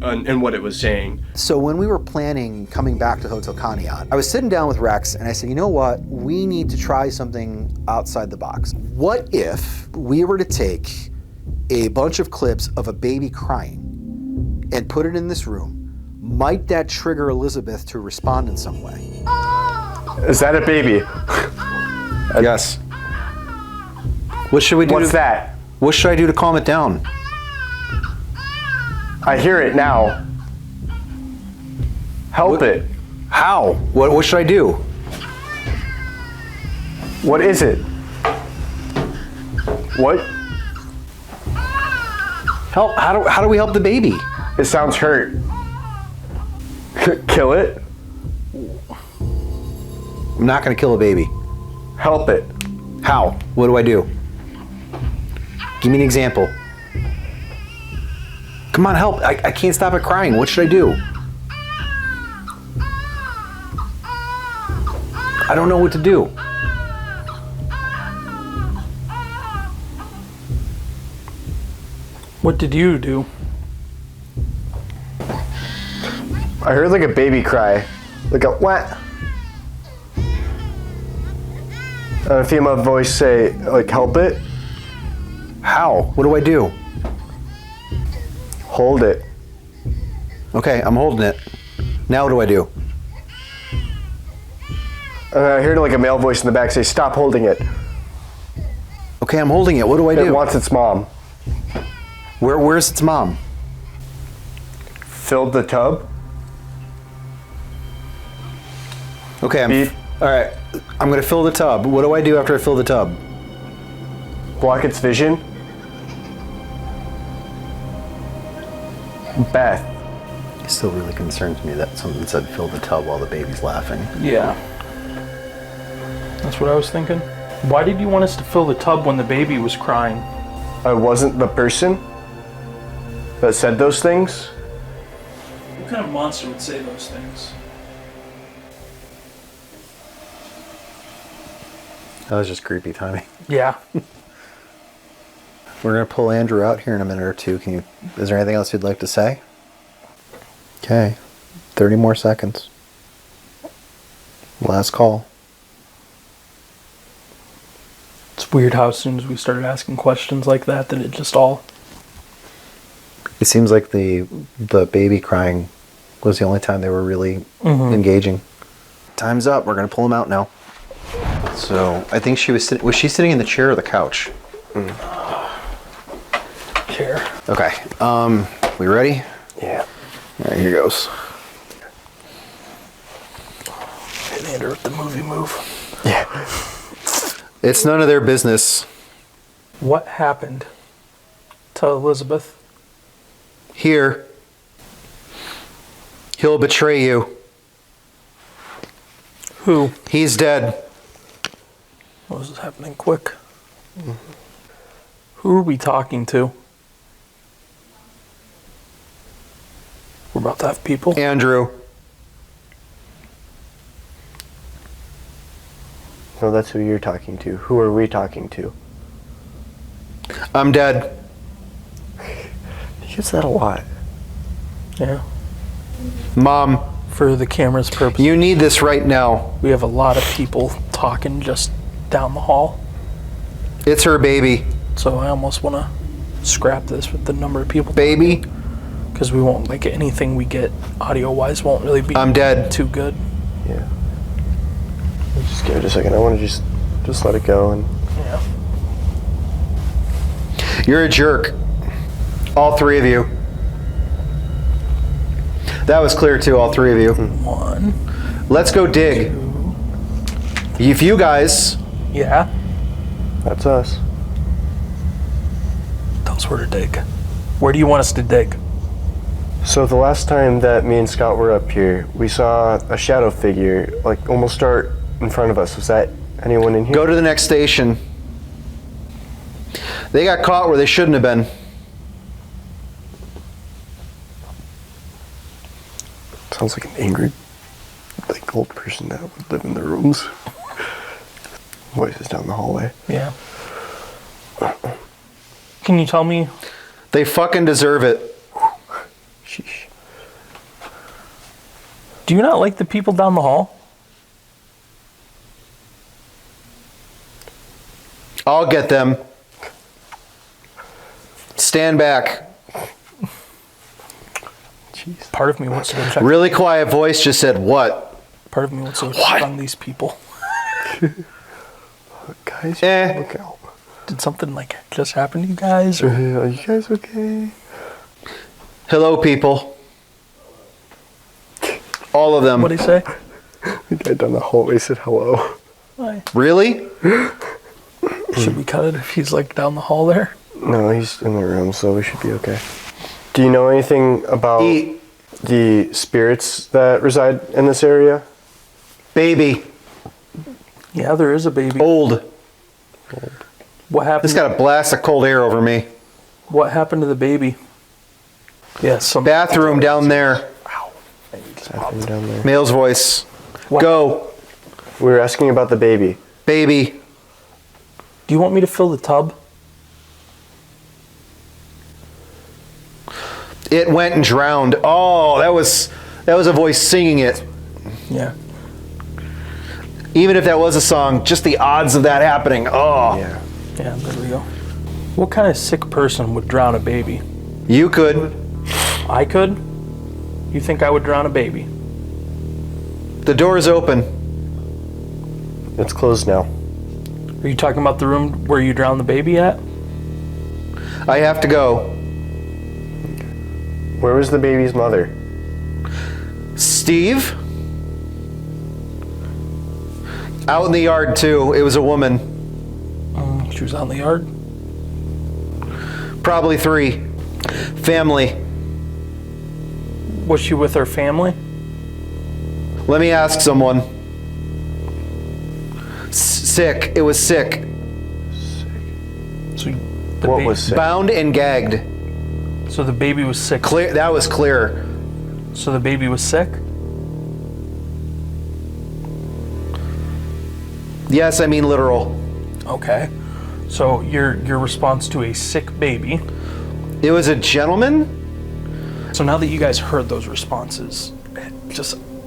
S3: and what it was saying.
S2: So when we were planning coming back to Hotel Conneaut, I was sitting down with Rex and I said, you know what? We need to try something outside the box. What if we were to take a bunch of clips of a baby crying and put it in this room? Might that trigger Elizabeth to respond in some way?
S3: Is that a baby?
S2: Yes. What should we do?
S3: What's that?
S2: What should I do to calm it down?
S3: I hear it now. Help
S2: What-
S3: it.
S2: How? What should I do?
S3: What is it? What?
S2: Help? How do we help the baby?
S3: It sounds hurt. Kill it.
S2: I'm not gonna kill a baby.
S3: Help it.
S2: How? What do I do? Give me an example. Come on, help. I can't stop it crying. What should I do? I don't know what to do.
S1: What did you do?
S3: I heard like a baby cry. Like a what? And a female voice say, like, help it.
S2: How? What do I do?
S3: Hold it.
S2: Okay, I'm holding it. Now what do I do?
S3: And I heard like a male voice in the back say, stop holding it.
S2: Okay, I'm holding it. What do I
S3: It
S2: do?
S3: wants its mom.
S2: Where's its mom?
S3: Filled the tub.
S2: Okay,
S3: Beep.
S2: all right. I'm gonna fill the tub. What do I do after I fill the tub?
S3: Block its vision. Beth.
S2: It still really concerns me that something said fill the tub while the baby's laughing.
S1: Yeah. That's what I was thinking. Why did you want us to fill the tub when the baby was crying?
S3: I wasn't the person that said those things.
S1: What kind of monster would say those things?
S2: That was just creepy timing.
S1: Yeah.
S2: We're gonna pull Andrew out here in a minute or two. Is there anything else you'd like to say? Okay, 30 more seconds. Last call.
S1: It's weird how as soon as we started asking questions like that it just all...
S2: It seems like the baby crying was the only time they were really engaging. Time's up. We're gonna pull him out now. So I think she was sitting. Was she sitting in the chair or the couch?
S1: Chair.
S2: Okay. We ready?
S3: Yeah.
S2: All right, here goes.
S1: Hit Andrew with the movie move.
S3: Yeah.
S2: It's none of their business.
S1: What happened to Elizabeth?
S2: Here. He'll betray you.
S1: Who?
S2: He's dead.
S1: What was happening quick? Who are we talking to? We're about to have people.
S2: Andrew.
S3: No, that's who you're talking to. Who are we talking to?
S2: I'm dead.
S3: He gets that a lot.
S1: Yeah.
S2: Mom,
S1: For the camera's purpose,
S2: you need this right now.
S1: we have a lot of people talking just down the hall.
S2: It's her baby.
S1: So I almost want to scrap this with the number of people.
S2: Baby,
S1: Because we won't, like, anything we get audio-wise won't really be
S2: I'm dead.
S1: too good.
S3: Yeah. Just give it a second. I want to just let it go. And
S1: Yeah.
S2: You're a jerk. All three of you. That was clear too, all three of you.
S1: One.
S2: Let's go dig. If you guys,
S1: Yeah.
S3: that's us.
S1: Tell us where to dig. Where do you want us to dig?
S3: So the last time that me and Scott were up here, we saw a shadow figure, like almost start in front of us. Was that anyone in here?
S2: go to the next station. They got caught where they shouldn't have been.
S3: Sounds like an angry, like old person that would live in the rooms. Voices down the hallway.
S1: Yeah. Can you tell me?
S2: They fucking deserve it.
S3: Sheesh.
S1: Do you not like the people down the hall?
S2: I'll get them. Stand back.
S3: Jeez.
S1: Part of me wants to go check.
S2: Really quiet voice just said what?
S1: Part of me wants to go check on these people.
S3: Guys, look out.
S1: Did something like just happen to you guys? Or?
S3: Are you guys okay?
S2: Hello, people. All of them.
S1: What'd he say?
S3: The guy down the hallway said hello.
S1: Why?
S2: Really?
S1: Should we cut it if he's like down the hall there?
S3: No, he's in the room, so we should be okay. Do you know anything about
S2: Eat.
S3: the spirits that reside in this area?
S2: Baby.
S1: Yeah, there is a baby.
S2: Old.
S1: What happened?
S2: Just got a blast of cold air over me.
S1: What happened to the baby? Yeah, some
S2: Bathroom down there.
S3: Bathroom down there.
S2: Male's voice.
S1: What?
S2: Go.
S3: We were asking about the baby.
S2: Baby.
S1: Do you want me to fill the tub?
S2: It went and drowned. Oh, that was a voice singing it.
S1: Yeah.
S2: Even if that was a song, just the odds of that happening. Oh.
S3: Yeah.
S1: Yeah, there we go. What kind of sick person would drown a baby?
S2: You could.
S1: I could? You think I would drown a baby?
S2: The door is open.
S3: It's closed now.
S1: Are you talking about the room where you drowned the baby at?
S2: I have to go.
S3: Where was the baby's mother?
S2: Steve? Out in the yard too. It was a woman.
S1: She was out in the yard.
S2: Probably 3. Family.
S1: Was she with her family?
S2: Let me ask someone. Sick. It was sick.
S1: So
S3: What was sick?
S2: Bound and gagged.
S1: So the baby was sick.
S2: Clear. That was clear.
S1: So the baby was sick?
S2: Yes, I mean literal.
S1: Okay. So your response to a sick baby.
S2: It was a gentleman.
S1: So now that you guys heard those responses,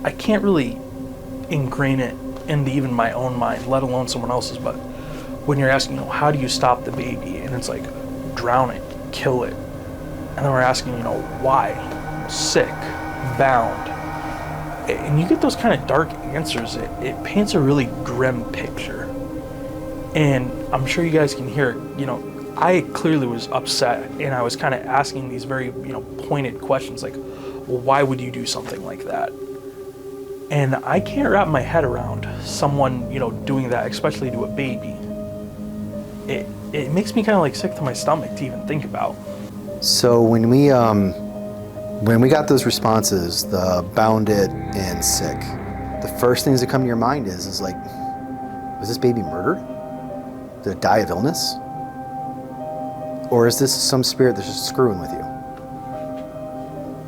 S1: I can't really ingrain it into even my own mind, let alone someone else's. But when you're asking, how do you stop the baby? And it's like, drown it, kill it. And then we're asking, why? Sick, bound. And you get those kind of dark answers. It paints a really grim picture. And I'm sure you guys can hear it. I clearly was upset, and I was kind of asking these very, pointed questions like, well, why would you do something like that? And I can't wrap my head around someone, doing that, especially to a baby. It makes me kind of like sick to my stomach to even think about.
S2: So when we got those responses, the bounded and sick, the first things that come to your mind is like, was this baby murdered? Did it die of illness? Or is this some spirit that's just screwing with you?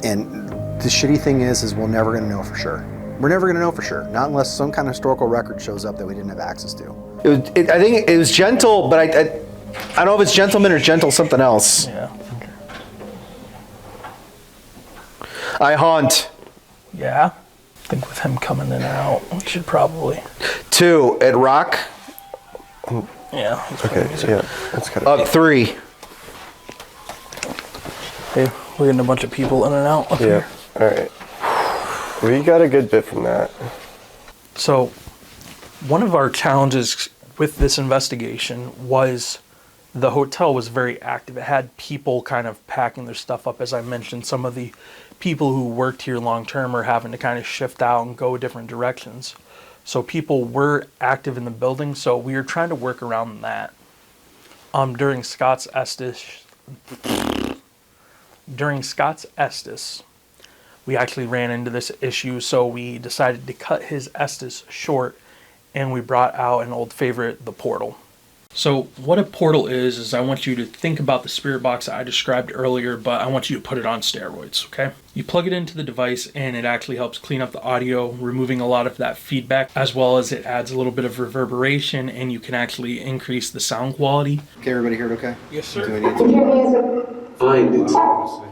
S2: And the shitty thing is we're never gonna know for sure. We're never gonna know for sure, not unless some kind of historical record shows up that we didn't have access to. I think it was gentle, but I don't know if it's gentleman or gentle something else.
S1: Yeah.
S2: I haunt.
S1: Yeah. I think with him coming in and out, we should probably.
S2: 2 at rock.
S1: Yeah.
S3: Okay, yeah, that's kind
S2: Up 3.
S1: Hey, we're getting a bunch of people in and out up here.
S3: All right. We got a good bit from that.
S1: So, one of our challenges with this investigation was the hotel was very active. It had people kind of packing their stuff up. As I mentioned, some of the people who worked here long term are having to kind of shift out and go different directions. So people were active in the building, so we were trying to work around that. During Scott's Estes, we actually ran into this issue, so we decided to cut his Estes short, and we brought out an old favorite, the portal. So what a portal is I want you to think about the spirit box that I described earlier, but I want you to put it on steroids, okay? You plug it into the device and it actually helps clean up the audio, removing a lot of that feedback, as well as it adds a little bit of reverberation, and you can actually increase the sound quality.
S2: Okay, everybody heard okay?
S1: Yes, sir.
S2: Do I need to?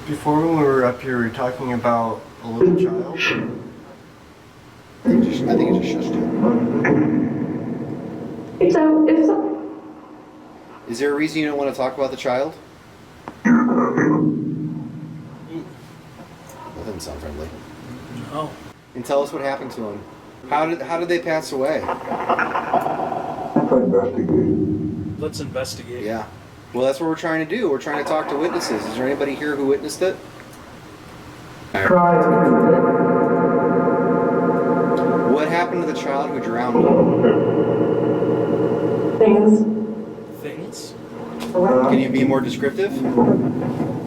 S3: Before when we were up here, we were talking about a little child.
S2: I think it just shushed you. Is there a reason you don't want to talk about the child? That doesn't sound friendly.
S1: No.
S2: And tell us what happened to him. How did they pass away?
S1: Let's investigate.
S2: Yeah. Well, that's what we're trying to do. We're trying to talk to witnesses. Is there anybody here who witnessed it? What happened to the child who drowned?
S1: Things?
S2: Can you be more descriptive?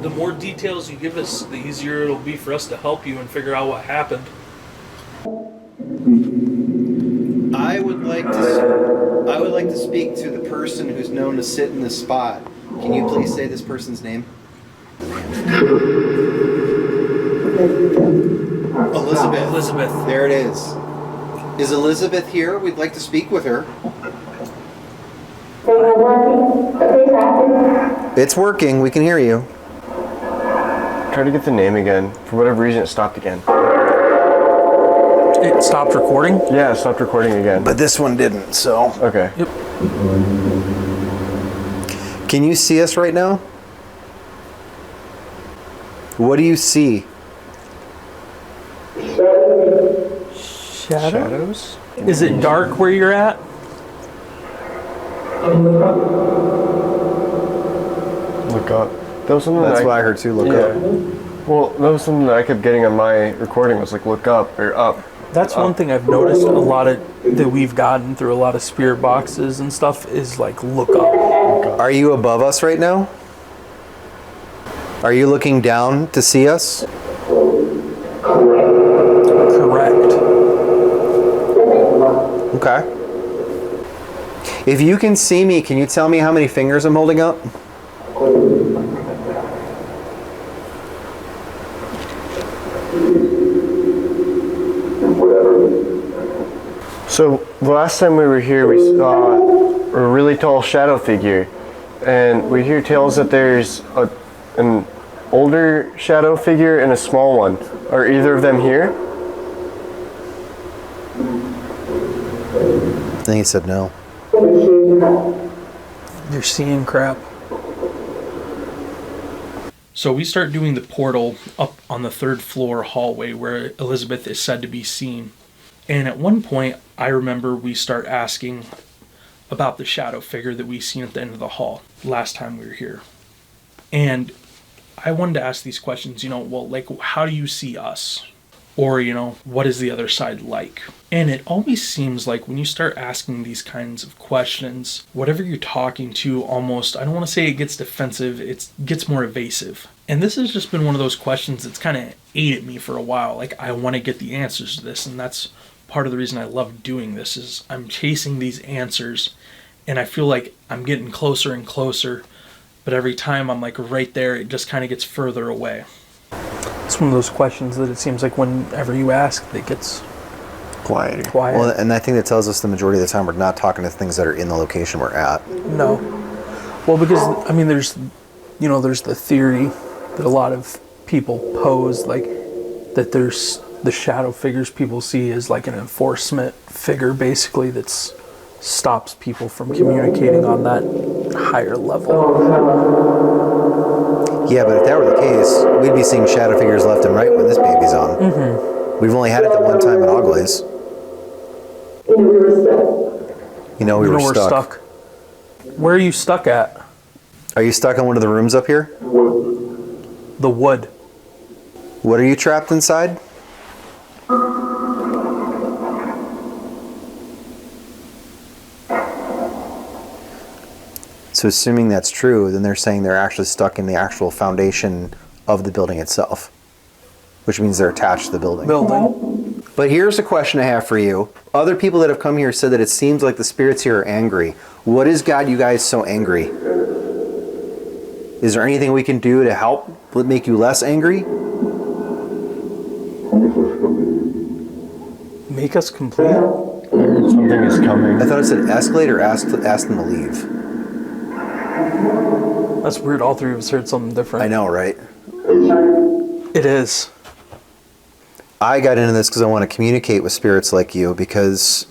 S1: The more details you give us, the easier it'll be for us to help you and figure out what happened.
S2: I would like to speak to the person who's known to sit in this spot. Can you please say this person's name?
S1: Elizabeth.
S2: There it is. Is Elizabeth here? We'd like to speak with her. It's working. We can hear you.
S3: Try to get the name again. For whatever reason, it stopped again.
S1: It stopped recording?
S3: Yeah, it stopped recording again.
S2: But this one didn't, so.
S3: Okay.
S1: Yep.
S2: Can you see us right now? What do you see?
S3: Shadows?
S1: Is it dark where you're at?
S3: Look up. That was something
S2: That's what I heard too, look up.
S3: Well, that was something that I kept getting on my recording, was like, look up, or up.
S1: That's one thing I've noticed a lot of that we've gotten through a lot of spirit boxes and stuff is like look up.
S2: Are you above us right now? Are you looking down to see us?
S1: Correct.
S2: Okay. If you can see me, can you tell me how many fingers I'm holding up?
S3: So, the last time we were here, we saw a really tall shadow figure. And we hear tales that there's an older shadow figure and a small one. Are either of them here?
S2: I think he said no.
S1: You're seeing crap. So we start doing the portal up on the 3rd floor hallway where Elizabeth is said to be seen. And at one point, I remember we start asking about the shadow figure that we seen at the end of the hall last time we were here. And I wanted to ask these questions, well, like, how do you see us? Or, what is the other side like? And it always seems like when you start asking these kinds of questions, whatever you're talking to almost, I don't want to say it gets defensive, it gets more evasive. And this has just been one of those questions that's kind of ate at me for a while. Like, I want to get the answers to this, and that's part of the reason I love doing this, is I'm chasing these answers, and I feel like I'm getting closer and closer, but every time I'm like right there, it just kind of gets further away. It's one of those questions that it seems like whenever you ask, it gets
S3: Quiet.
S2: Well, and I think that tells us the majority of the time we're not talking to things that are in the location we're at.
S1: No. Well, because, there's the theory that a lot of people pose, like, that there's the shadow figures people see as like an enforcement figure, basically, that stops people from communicating on that higher level.
S2: Yeah, but if that were the case, we'd be seeing shadow figures left and right when this baby's on. Mm-hmm. We've only had it that one time at Oglays. We were stuck.
S1: Where are you stuck at?
S2: Are you stuck in one of the rooms up here?
S1: The wood.
S2: What are you trapped inside? So assuming that's true, then they're saying they're actually stuck in the actual foundation of the building itself, which means they're attached to the building. But here's a question I have for you. Other people that have come here said that it seems like the spirits here are angry. What has got you guys so angry? Is there anything we can do to help make you less angry?
S1: Make us complete?
S3: Something is coming.
S2: I thought it said escalate or ask them to leave.
S1: That's weird. All three of us heard something different.
S2: I know, right?
S1: It is.
S2: I got into this because I want to communicate with spirits like you, because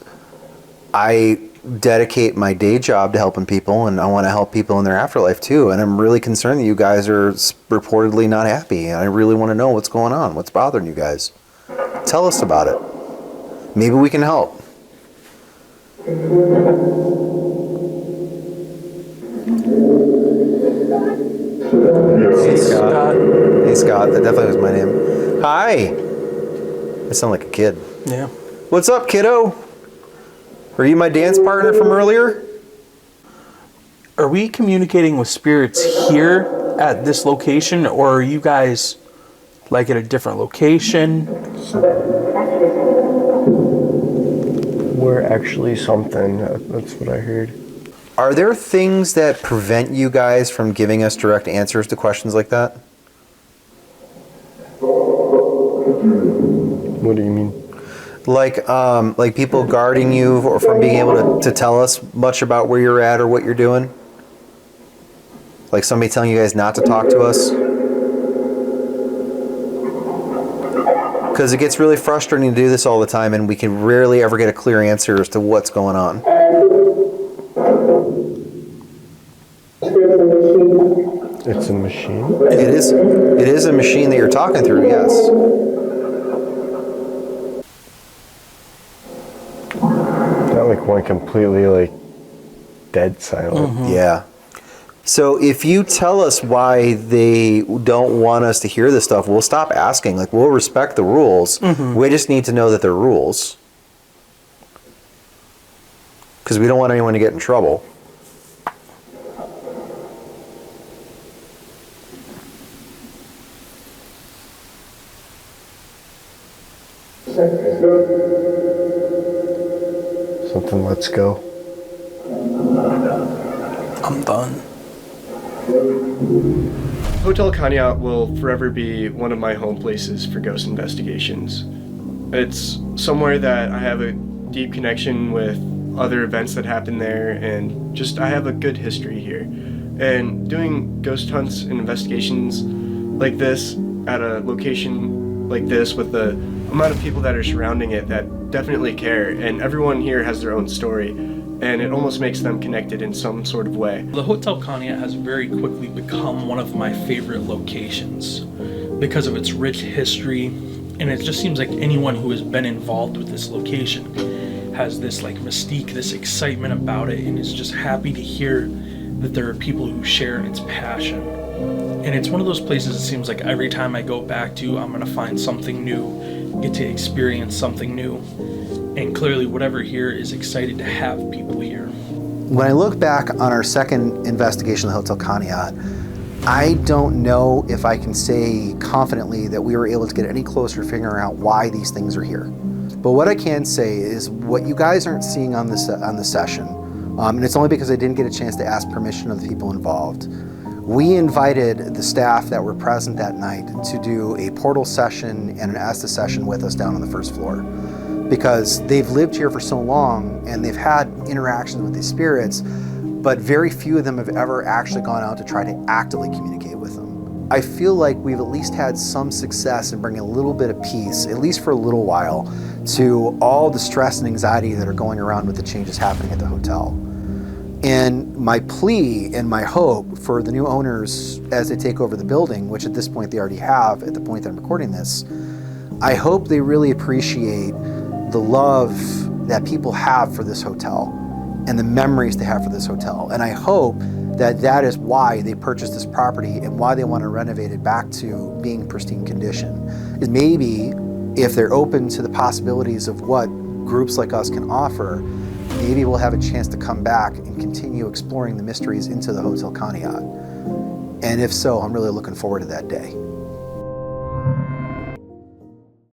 S2: I dedicate my day job to helping people, and I want to help people in their afterlife too. And I'm really concerned that you guys are reportedly not happy, and I really want to know what's going on. What's bothering you guys? Tell us about it. Maybe we can help. Hey, Scott. Hey, Scott. That definitely was my name. Hi. I sound like a kid.
S1: Yeah.
S2: What's up, kiddo? Are you my dance partner from earlier?
S1: Are we communicating with spirits here at this location, or are you guys like at a different location?
S3: We're actually something. That's what I heard.
S2: Are there things that prevent you guys from giving us direct answers to questions like that?
S3: What do you mean?
S2: Like people guarding you or from being able to tell us much about where you're at or what you're doing? Like somebody telling you guys not to talk to us? Because it gets really frustrating to do this all the time, and we can rarely ever get a clear answer as to what's going on.
S3: It's a machine?
S2: It is a machine that you're talking through, yes.
S3: Not like one completely dead silent.
S1: Mm-hmm.
S2: Yeah. So if you tell us why they don't want us to hear this stuff, we'll stop asking. Like, we'll respect the rules. Mm-hmm. We just need to know that they're rules. Because we don't want anyone to get in trouble.
S3: Something, let's go.
S1: I'm done.
S3: Hotel Conneaut will forever be one of my home places for ghost investigations. It's somewhere that I have a deep connection with other events that happen there, and just I have a good history here. And doing ghost hunts and investigations like this at a location like this with the amount of people that are surrounding it that definitely care, and everyone here has their own story, and it almost makes them connected in some sort of way.
S1: The Hotel Conneaut has very quickly become one of my favorite locations because of its rich history, and it just seems like anyone who has been involved with this location has this mystique, this excitement about it, and is just happy to hear that there are people who share its passion. And it's one of those places it seems like every time I go back to, I'm going to find something new, get to experience something new. And clearly whatever here is excited to have people here.
S2: When I look back on our second investigation of the Hotel Conneaut, I don't know if I can say confidently that we were able to get any closer to figuring out why these things are here. But what I can say is what you guys aren't seeing on the session, and it's only because I didn't get a chance to ask permission of the people involved. We invited the staff that were present that night to do a portal session and an Estes session with us down on the first floor, because they've lived here for so long and they've had interactions with these spirits, but very few of them have ever actually gone out to try to actively communicate with them. I feel like we've at least had some success in bringing a little bit of peace, at least for a little while, to all the stress and anxiety that are going around with the changes happening at the hotel. And my plea and my hope for the new owners as they take over the building, which at this point they already have at the point that I'm recording this, I hope they really appreciate the love that people have for this hotel and the memories they have for this hotel. And I hope that that is why they purchased this property and why they want to renovate it back to being in pristine condition. Is maybe if they're open to the possibilities of what groups like us can offer, maybe we'll have a chance to come back and continue exploring the mysteries into the Hotel Conneaut. And if so, I'm really looking forward to that day.